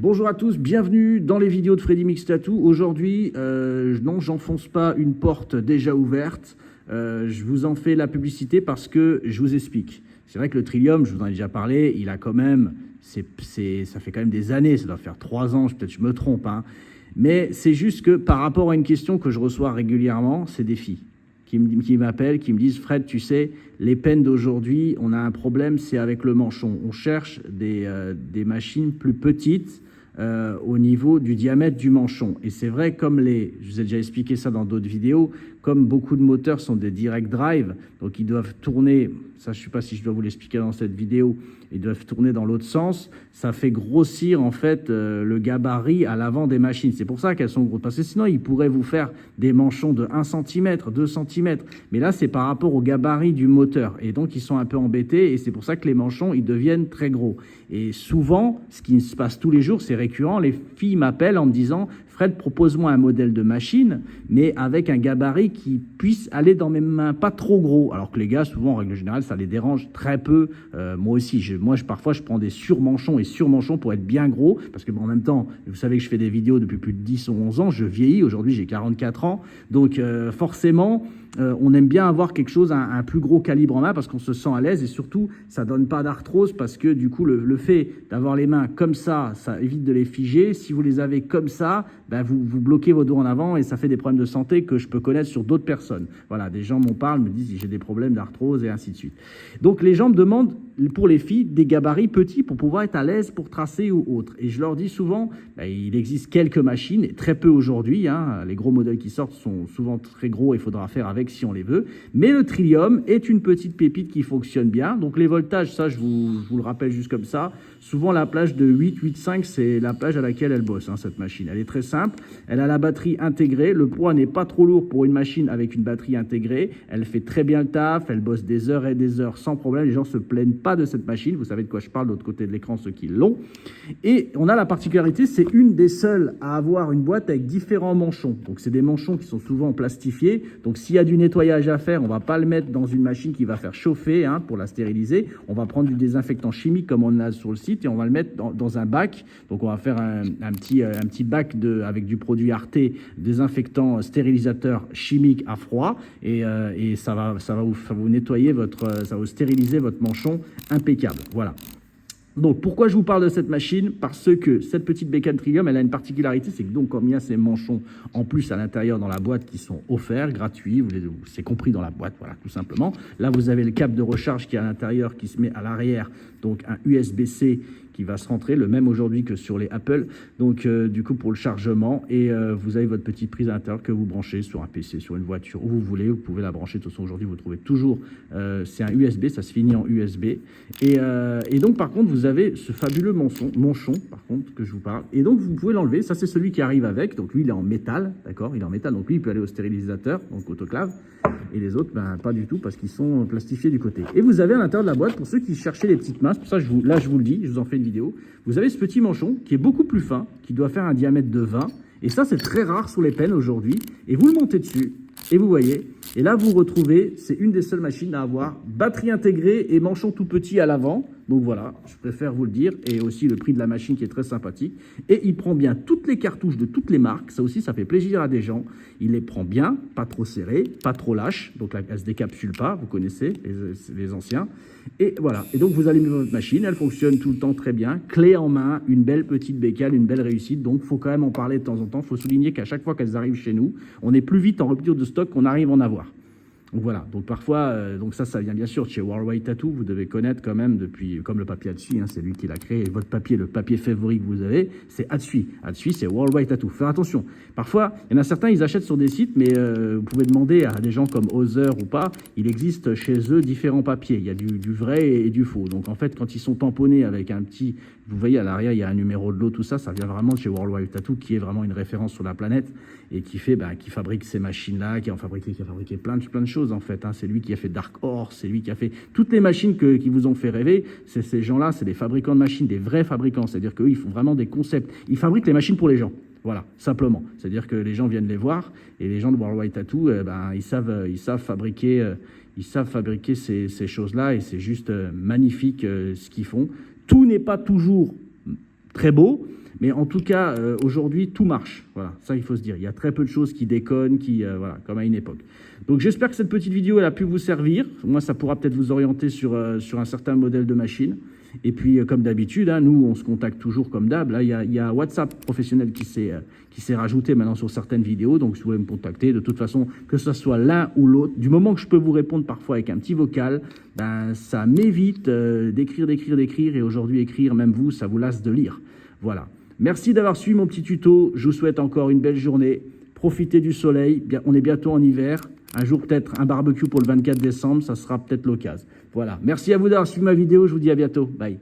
Bonjour à tous, bienvenue dans les vidéos de Freddy Mix Tattoo. Aujourd'hui, non, j'enfonce pas une porte déjà ouverte. Je vous en fais la publicité parce que je vous explique. C'est vrai que le Trillium, je vous en ai déjà parlé, il a quand même, ça fait quand même des années, ça doit faire 3 ans, peut-être je me trompe, hein. Mais c'est juste que par rapport à une question que je reçois régulièrement, c'est des filles qui m'appellent, qui me disent « Fred, tu sais, les pennes d'aujourd'hui, on a un problème, c'est avec le manchon. On cherche des machines plus petites au niveau du diamètre du manchon. » Et c'est vrai, comme je vous ai déjà expliqué ça dans d'autres vidéos, comme beaucoup de moteurs sont des direct drive, donc ils doivent tourner, ça je ne sais pas si je dois vous l'expliquer dans cette vidéo, ils doivent tourner dans l'autre sens, ça fait grossir en fait le gabarit à l'avant des machines. C'est pour ça qu'elles sont grosses, parce que sinon ils pourraient vous faire des manchons de 1 cm, 2 cm, mais là c'est par rapport au gabarit du moteur, et donc ils sont un peu embêtés, et c'est pour ça que les manchons ils deviennent très gros. Et souvent, ce qui se passe tous les jours, c'est récurrent, les filles m'appellent en me disant « Fred, propose-moi un modèle de machine, mais avec un gabarit qui puisse aller dans mes mains, pas trop gros. » Alors que les gars, souvent, en règle générale, ça les dérange très peu. Moi aussi, parfois, je prends des surmanchons et surmanchons pour être bien gros, parce que en même temps, vous savez que je fais des vidéos depuis plus de 10 ou 11 ans, je vieillis, aujourd'hui j'ai 44 ans, donc forcément, on aime bien avoir quelque chose, un plus gros calibre en main, parce qu'on se sent à l'aise, et surtout, ça donne pas d'arthrose, parce que du coup, le fait d'avoir les mains comme ça évite de les figer. Si vous les avez comme ça, ben vous bloquez vos doigts en avant, et ça fait des problèmes de santé que je peux connaître sur d'autres personnes. Voilà, des gens m'en parlent, me disent j'ai des problèmes d'arthrose et ainsi de suite. Donc les gens me demandent, pour les filles, des gabarits petits pour pouvoir être à l'aise pour tracer ou autre. Et je leur dis souvent, il existe quelques machines, très peu aujourd'hui, hein, les gros modèles qui sortent sont souvent très gros, il faudra faire avec si on les veut. Mais le Trillium est une petite pépite qui fonctionne bien. Donc les voltages, ça je vous le rappelle juste comme ça. Souvent la plage de 8,5, c'est la plage à laquelle elle bosse, hein, cette machine. Elle est très simple, elle a la batterie intégrée, le poids n'est pas trop lourd pour une machine avec une batterie intégrée. Elle fait très bien le taf, elle bosse des heures et des heures sans problème. Les gens se plaignent pas de cette machine, vous savez de quoi je parle de l'autre côté de l'écran, ceux qui l'ont. Et on a la particularité, c'est une des seules à avoir une boîte avec différents manchons. Donc c'est des manchons qui sont souvent plastifiés, donc s'il y a du nettoyage à faire, on va pas le mettre dans une machine qui va faire chauffer, hein, pour la stériliser. On va prendre du désinfectant chimique comme on a sur le site, et on va le mettre dans un bac. Donc on va faire un petit bac avec du produit Arte, désinfectant stérilisateur chimique à froid, et ça va vous nettoyer ça va vous stériliser votre manchon impeccable. Voilà. Donc, pourquoi je vous parle de cette machine? Parce que cette petite bécane Trillium, elle a une particularité, c'est que donc, comme il y a ces manchons en plus à l'intérieur dans la boîte qui sont offerts, gratuits, c'est compris dans la boîte, voilà, tout simplement. Là, vous avez le câble de recharge qui est à l'intérieur, qui se met à l'arrière, donc un USB-C qui va se rentrer, le même aujourd'hui que sur les Apple, donc du coup pour le chargement, et vous avez votre petite prise à l'intérieur que vous branchez sur un PC, sur une voiture, où vous voulez, vous pouvez la brancher. De toute façon aujourd'hui vous trouvez toujours, c'est un USB, ça se finit en USB, et donc par contre vous avez ce fabuleux manchon par contre que je vous parle, et donc vous pouvez l'enlever. Ça c'est celui qui arrive avec, donc lui il est en métal, d'accord, il est en métal, donc lui il peut aller au stérilisateur, donc autoclave, et les autres pas du tout, parce qu'ils sont plastifiés du côté. Et vous avez à l'intérieur de la boîte, pour ceux qui cherchaient les petites masses, pour ça je vous le dis, je vous en fais une vidéo, vous avez ce petit manchon qui est beaucoup plus fin, qui doit faire un diamètre de 20, et ça c'est très rare sur les pennes aujourd'hui, et vous le montez dessus, et vous voyez, et là vous retrouvez, c'est une des seules machines à avoir batterie intégrée et manchon tout petit à l'avant. Donc voilà, je préfère vous le dire, et aussi le prix de la machine qui est très sympathique. Et il prend bien toutes les cartouches de toutes les marques, ça aussi ça fait plaisir à des gens. Il les prend bien, pas trop serré, pas trop lâche, donc là, elle se décapsule pas, vous connaissez les anciens. Et voilà, et donc vous allumez votre machine, elle fonctionne tout le temps très bien, clé en main, une belle petite bécane, une belle réussite. Donc il faut quand même en parler de temps en temps, il faut souligner qu'à chaque fois qu'elles arrivent chez nous, on est plus vite en rupture de stock qu'on arrive à en avoir. Donc voilà, donc parfois, donc ça vient bien sûr de chez Worldwide Tattoo, vous devez connaître quand même depuis, comme le papier Atsui, hein, c'est lui qui l'a créé, et votre papier, le papier favori que vous avez, c'est Atsui. Atsui, c'est Worldwide Tattoo. Faire attention, parfois, il y en a certains, ils achètent sur des sites, mais vous pouvez demander à des gens comme Other ou pas, il existe chez eux différents papiers, il y a du vrai et du faux. Donc en fait, quand ils sont tamponnés avec un petit, vous voyez à l'arrière, il y a un numéro de lot, tout ça, ça vient vraiment de chez Worldwide Tattoo, qui est vraiment une référence sur la planète, et qui fabrique ces machines-là, qui a fabriqué plein de choses en fait, hein. C'est lui qui a fait Dark Horse, c'est lui qui a fait toutes les machines qui vous ont fait rêver. Ces gens-là, c'est des fabricants de machines, des vrais fabricants, c'est-à-dire qu'eux, ils font vraiment des concepts. Ils fabriquent les machines pour les gens, voilà, simplement. C'est-à-dire que les gens viennent les voir, et les gens de Worldwide Tattoo, ils savent fabriquer ces choses-là, et c'est juste magnifique ce qu'ils font. Tout n'est pas toujours très beau, Mais en tout cas, aujourd'hui, tout marche. Voilà, ça, il faut se dire. Il y a très peu de choses qui déconnent, voilà, comme à une époque. Donc, j'espère que cette petite vidéo, elle a pu vous servir. Moi, ça pourra peut-être vous orienter sur un certain modèle de machine. Et puis, comme d'habitude, hein, nous, on se contacte toujours comme d'hab. Là, il y a WhatsApp professionnel qui s'est rajouté maintenant sur certaines vidéos. Donc, si vous voulez me contacter, de toute façon, que ce soit l'un ou l'autre, du moment que je peux vous répondre parfois avec un petit vocal, ben, ça m'évite d'écrire. Et aujourd'hui, écrire, même vous, ça vous lasse de lire. Voilà. Merci d'avoir suivi mon petit tuto. Je vous souhaite encore une belle journée. Profitez du soleil. On est bientôt en hiver. Un jour, peut-être un barbecue pour le 24 décembre. Ça sera peut-être l'occasion. Voilà. Merci à vous d'avoir suivi ma vidéo. Je vous dis à bientôt. Bye.